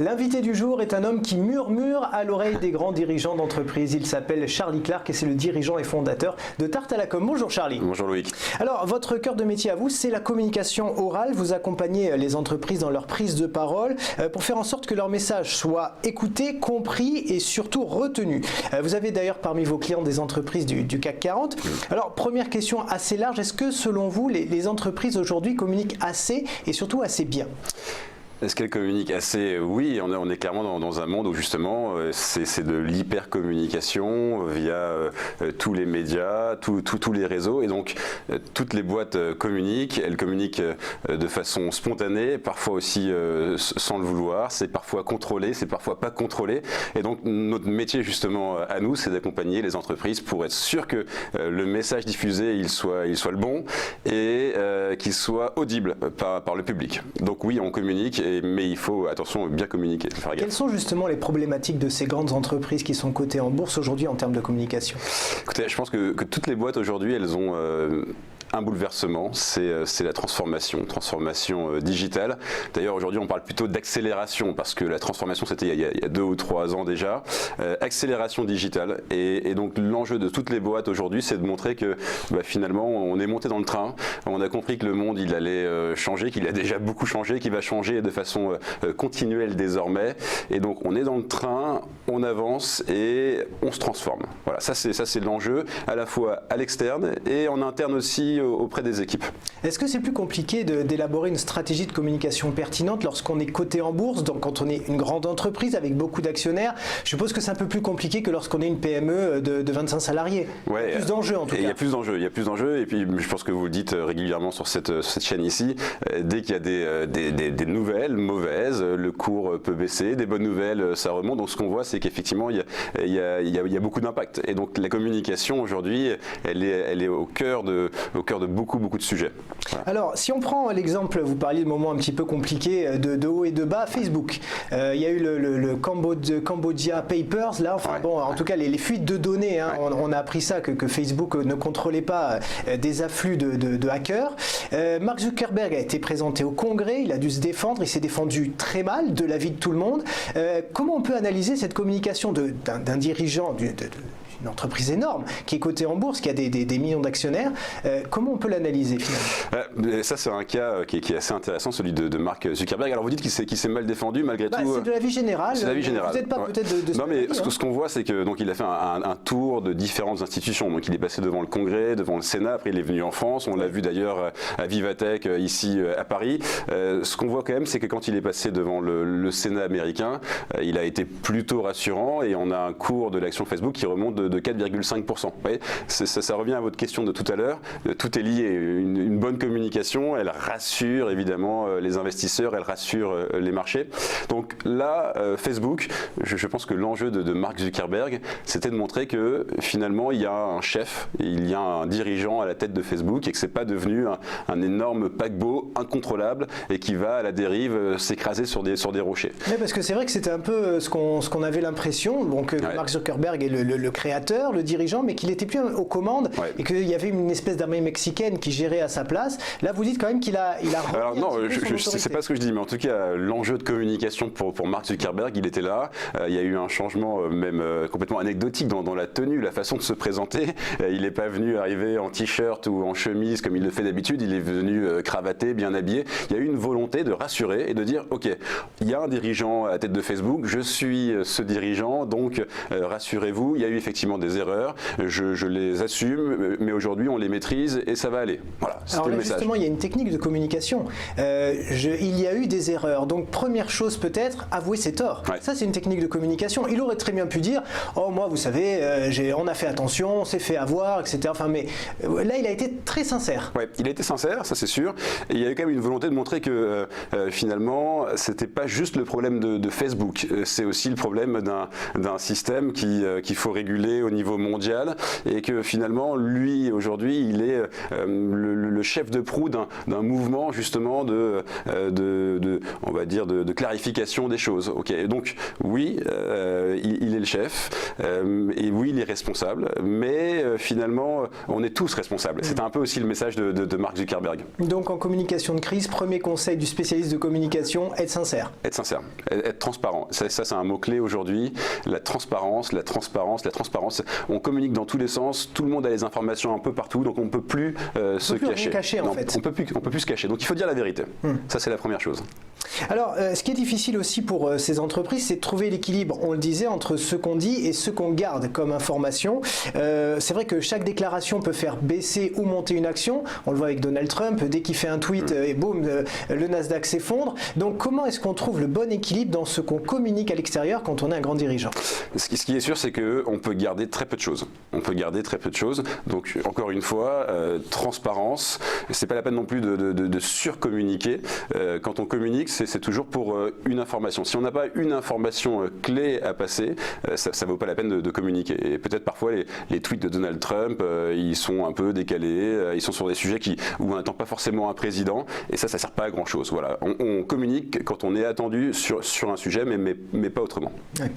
L'invité du jour est un homme qui murmure à l'oreille des grands dirigeants d'entreprise. Il s'appelle Charlie Clark et c'est le dirigeant et fondateur de Tarte à la Com. Bonjour Charlie. Bonjour Loïc. Alors, votre cœur de métier à vous, c'est la communication orale. Vous accompagnez les entreprises dans leur prise de parole pour faire en sorte que leur message soit écouté, compris et surtout retenu. Vous avez d'ailleurs parmi vos clients des entreprises du CAC 40. Alors, première question assez large, est-ce que selon vous, les entreprises aujourd'hui communiquent assez et surtout assez bien ? Est-ce qu'elle communique assez? Oui, on est clairement dans un monde où justement c'est de l'hyper-communication via tous les médias, tous les réseaux, et donc toutes les boîtes communiquent, elles communiquent de façon spontanée, parfois aussi sans le vouloir, c'est parfois contrôlé, c'est parfois pas contrôlé, et donc notre métier justement à nous, c'est d'accompagner les entreprises pour être sûr que le message diffusé il soit le bon et qu'il soit audible par le public. Donc oui, on communique. Mais il faut, attention, bien communiquer. Quelles sont justement les problématiques de ces grandes entreprises qui sont cotées en bourse aujourd'hui en termes de communication? Écoutez, je pense que toutes les boîtes aujourd'hui, elles ont un bouleversement, c'est la transformation digitale. D'ailleurs, aujourd'hui, on parle plutôt d'accélération parce que la transformation, c'était il y a 2 ou 3 ans déjà. Accélération digitale. Et donc, l'enjeu de toutes les boîtes aujourd'hui, c'est de montrer que finalement, on est monté dans le train. On a compris que le monde, il allait changer, qu'il a déjà beaucoup changé, qu'il va changer de façon continuelle désormais. Et donc, on est dans le train, on avance et on se transforme. Voilà, ça c'est l'enjeu, à la fois à l'externe et en interne aussi auprès des équipes. Est-ce que c'est plus compliqué d'élaborer une stratégie de communication pertinente lorsqu'on est coté en bourse, donc quand on est une grande entreprise avec beaucoup d'actionnaires? Je suppose que c'est un peu plus compliqué que lorsqu'on est une PME de 25 salariés. Ouais, il y a plus d'enjeux en tout cas. Il y a plus d'enjeux, et puis je pense que vous le dites régulièrement sur cette chaîne ici, dès qu'il y a des nouvelles mauvaises, le cours peut baisser, des bonnes nouvelles, ça remonte. Donc ce qu'on voit, c'est qu'effectivement, il y a beaucoup d'impact. Et donc la communication aujourd'hui, elle est au cœur de beaucoup de sujets. Voilà. Alors, si on prend l'exemple, vous parliez de moments un petit peu compliqués, de haut et de bas, Facebook. Il y a eu le Cambodia Papers, là, enfin bon, en tout cas les fuites de données, hein, on a appris ça, que Facebook ne contrôlait pas des afflux de hackers. Mark Zuckerberg a été présenté au Congrès, il a dû se défendre, il s'est défendu très mal de l'avis de tout le monde. Comment on peut analyser cette communication d'un dirigeant une entreprise énorme qui est cotée en bourse, qui a des millions d'actionnaires? Comment on peut l'analyser finalement? Ça c'est un cas qui est assez intéressant, celui de Mark Zuckerberg. Alors vous dites qu'il s'est mal défendu malgré tout. C'est de la vie générale. C'est de la vie générale. Vous n'êtes pas peut-être de non mais ce qu'on voit, c'est que donc il a fait un tour de différentes institutions. Donc il est passé devant le Congrès, devant le Sénat, après il est venu en France. On l'a vu d'ailleurs à Vivatech ici à Paris. Ce qu'on voit quand même, c'est que quand il est passé devant le Sénat américain, il a été plutôt rassurant et on a un cours de l'action Facebook qui remonte de 4,5%. Ça revient à votre question de tout à l'heure. Tout est lié. Une bonne communication, elle rassure évidemment les investisseurs, elle rassure les marchés. Donc là, Facebook, je pense que l'enjeu de Mark Zuckerberg, c'était de montrer que finalement, il y a un chef, il y a un dirigeant à la tête de Facebook et que c'est pas devenu un énorme paquebot incontrôlable et qui va à la dérive s'écraser sur des rochers. Mais parce que c'est vrai que c'était un peu ce qu'on avait l'impression, donc Mark Zuckerberg est le créateur, le dirigeant, mais qu'il n'était plus aux commandes et qu'il y avait une espèce d'armée mexicaine qui gérait à sa place. Là, vous dites quand même qu'il a Alors non, c'est pas ce que je dis, mais en tout cas, l'enjeu de communication pour Mark Zuckerberg, il était là. Il y a eu un changement même complètement anecdotique dans la tenue, la façon de se présenter. Il n'est pas venu arriver en t-shirt ou en chemise comme il le fait d'habitude. Il est venu cravaté, bien habillé. Il y a eu une volonté de rassurer et de dire, ok, il y a un dirigeant à la tête de Facebook, je suis ce dirigeant, donc rassurez-vous, il y a eu effectivement des erreurs, je les assume, mais aujourd'hui on les maîtrise et ça va aller. Voilà, c'était le message. Justement, il y a une technique de communication. Il y a eu des erreurs. Donc première chose peut-être, avouer ses torts. Ouais. Ça c'est une technique de communication. Il aurait très bien pu dire, oh moi vous savez, on a fait attention, on s'est fait avoir, etc. Enfin, mais là il a été très sincère. Ouais, il a été sincère, ça c'est sûr. Et il y avait quand même une volonté de montrer que finalement c'était pas juste le problème de Facebook, c'est aussi le problème d'un système qu'il faut réguler clé au niveau mondial et que finalement, lui, aujourd'hui, il est le chef de proue d'un mouvement justement on va dire de clarification des choses. Okay. Donc oui, il est le chef et oui, il est responsable, mais finalement, on est tous responsables. C'est un peu aussi le message de Mark Zuckerberg. Donc en communication de crise, premier conseil du spécialiste de communication, être sincère. Être sincère, être transparent. Ça c'est un mot-clé aujourd'hui. La transparence, la transparence, la transparence. On communique dans tous les sens, tout le monde a les informations un peu partout, donc on ne peut plus se cacher. En fait. On peut plus se cacher. Donc il faut dire la vérité. Ça c'est la première chose. Alors, ce qui est difficile aussi pour ces entreprises, c'est de trouver l'équilibre, on le disait, entre ce qu'on dit et ce qu'on garde comme information. C'est vrai que chaque déclaration peut faire baisser ou monter une action. On le voit avec Donald Trump, dès qu'il fait un tweet, et boum, le Nasdaq s'effondre. Donc, comment est-ce qu'on trouve le bon équilibre dans ce qu'on communique à l'extérieur quand on est un grand dirigeant? Ce qui est sûr, c'est qu'on peut garder très peu de choses. On peut garder très peu de choses. Donc, encore une fois, transparence. C'est pas la peine non plus de surcommuniquer. Quand on communique, c'est toujours pour une information. Si on n'a pas une information clé à passer, ça ne vaut pas la peine de communiquer. Et peut-être parfois les tweets de Donald Trump, ils sont un peu décalés, ils sont sur des sujets où on n'attend pas forcément un président, et ça ne sert pas à grand chose. Voilà. On communique quand on est attendu sur un sujet, mais pas autrement. Ouais.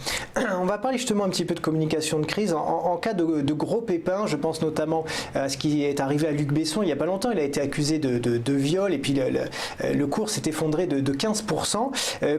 On va parler justement un petit peu de communication de crise. En cas de gros pépins, je pense notamment à ce qui est arrivé à Luc Besson il n'y a pas longtemps. Il a été accusé de viol, et puis le cours s'est effondré de 15%.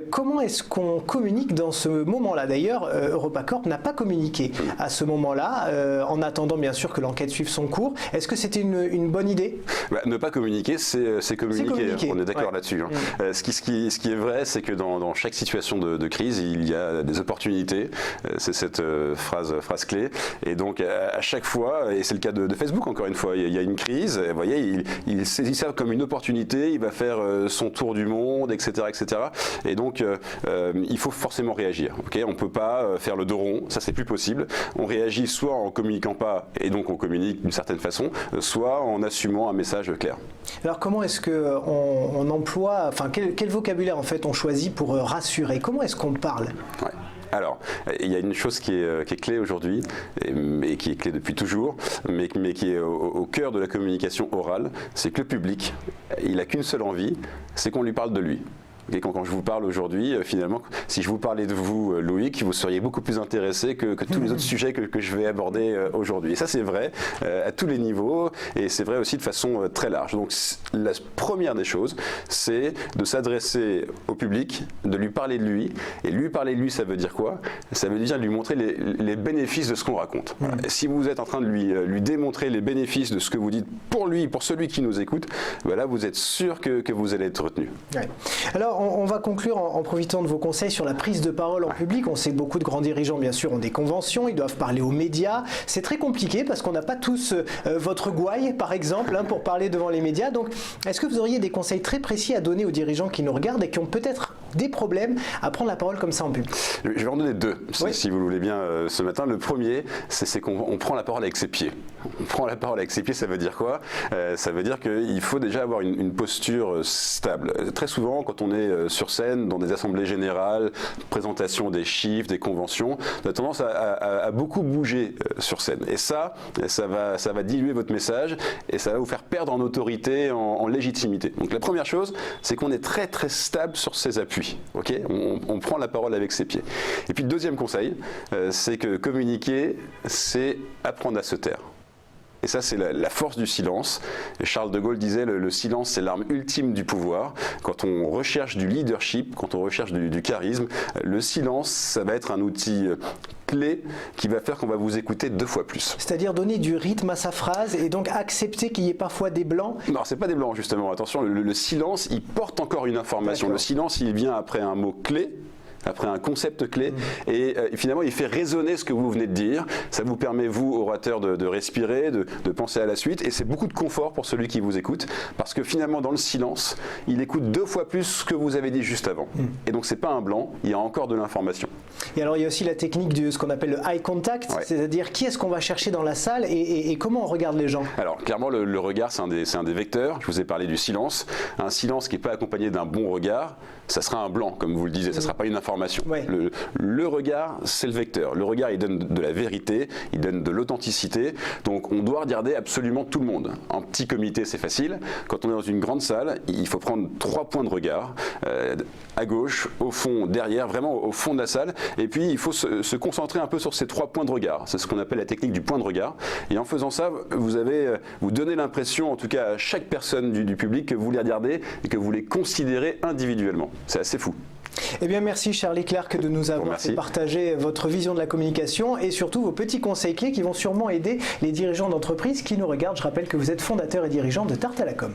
Comment est-ce qu'on communique dans ce moment-là? D'ailleurs, EuropaCorp n'a pas communiqué à ce moment-là, en attendant bien sûr que l'enquête suive son cours. Est-ce que c'était une bonne idée? Ne pas communiquer, c'est communiquer. On est d'accord là-dessus. Ce qui est vrai, c'est que dans chaque situation de crise, il y a des opportunités. C'est cette phrase clé. Et donc, à chaque fois, et c'est le cas de Facebook, encore une fois, il y a une crise. Vous voyez, il saisit ça comme une opportunité. Il va faire son tour du monde, etc. etc. Et donc, il faut forcément réagir. Okay, on ne peut pas faire le dos rond, ça c'est plus possible. On réagit soit en communiquant pas, et donc on communique d'une certaine façon, soit en assumant un message clair. Alors comment est-ce qu'on emploie, enfin quel vocabulaire en fait on choisit pour rassurer? Comment est-ce qu'on parle? Ouais. Alors, il y a une chose qui est clé aujourd'hui, et qui est clé depuis toujours, mais qui est au cœur de la communication orale, c'est que le public, il n'a qu'une seule envie, c'est qu'on lui parle de lui. Et quand je vous parle aujourd'hui, finalement, si je vous parlais de vous, Loïc, vous seriez beaucoup plus intéressé que tous les autres sujets que je vais aborder aujourd'hui. Et ça, c'est vrai à tous les niveaux, et c'est vrai aussi de façon très large. Donc, la première des choses, c'est de s'adresser au public, de lui parler de lui. Et lui parler de lui, ça veut dire quoi? Ça veut dire lui montrer les bénéfices de ce qu'on raconte. Voilà. Si vous êtes en train de lui démontrer les bénéfices de ce que vous dites pour lui, pour celui qui nous écoute, ben là, vous êtes sûr que vous allez être retenu. Ouais. Alors, on va conclure en profitant de vos conseils sur la prise de parole en public. On sait que beaucoup de grands dirigeants, bien sûr, ont des conventions, ils doivent parler aux médias. C'est très compliqué parce qu'on n'a pas tous votre gouaille, par exemple, pour parler devant les médias. Donc, est-ce que vous auriez des conseils très précis à donner aux dirigeants qui nous regardent et qui ont peut-être des problèmes à prendre la parole comme ça en public? Je vais en donner deux, si vous le voulez bien, ce matin. Le premier, c'est qu'on prend la parole avec ses pieds. On prend la parole avec ses pieds, ça veut dire quoi? Ça veut dire qu'il faut déjà avoir une posture stable. Très souvent, quand on est sur scène, dans des assemblées générales, présentation des chiffres, des conventions, on a tendance à beaucoup bouger sur scène. Et ça va diluer votre message et ça va vous faire perdre en autorité, en légitimité. Donc la première chose, c'est qu'on est très très stable sur ses appuis. Okay, on prend la parole avec ses pieds. Et puis le deuxième conseil, c'est que communiquer, c'est apprendre à se taire. Et ça, c'est la force du silence. Et Charles de Gaulle disait le silence, c'est l'arme ultime du pouvoir. Quand on recherche du leadership, quand on recherche du charisme, le silence, ça va être un outil clé qui va faire qu'on va vous écouter 2 fois plus. C'est-à-dire donner du rythme à sa phrase et donc accepter qu'il y ait parfois des blancs? Non, c'est pas des blancs justement. Attention, le silence, il porte encore une information. Le silence, il vient après un mot clé, après un concept clé, et finalement il fait résonner ce que vous venez de dire. Ça vous permet, vous, orateur, de respirer, de penser à la suite, et c'est beaucoup de confort pour celui qui vous écoute, parce que finalement dans le silence, il écoute 2 fois plus ce que vous avez dit juste avant. Et donc c'est pas un blanc, il y a encore de l'information. Et alors il y a aussi la technique de ce qu'on appelle le eye contact, c'est-à-dire qui est-ce qu'on va chercher dans la salle et comment on regarde les gens? Alors clairement le regard c'est un des vecteurs. Je vous ai parlé du silence. Un silence qui n'est pas accompagné d'un bon regard, ça sera un blanc, comme vous le disiez, ça ne sera pas une information l'information. Ouais. Le regard, c'est le vecteur. Le regard, il donne de la vérité, il donne de l'authenticité. Donc on doit regarder absolument tout le monde. En petit comité, c'est facile. Quand on est dans une grande salle, il faut prendre 3 points de regard, à gauche, au fond, derrière, vraiment au fond de la salle. Et puis il faut se concentrer un peu sur ces 3 points de regard. C'est ce qu'on appelle la technique du point de regard. Et en faisant ça, vous donnez l'impression, en tout cas à chaque personne du public, que vous les regardez et que vous les considérez individuellement. C'est assez fou. Eh bien, merci Charlie Clerc de nous avoir fait partager votre vision de la communication et surtout vos petits conseils clés qui vont sûrement aider les dirigeants d'entreprise qui nous regardent. Je rappelle que vous êtes fondateur et dirigeant de Tarte à la Com.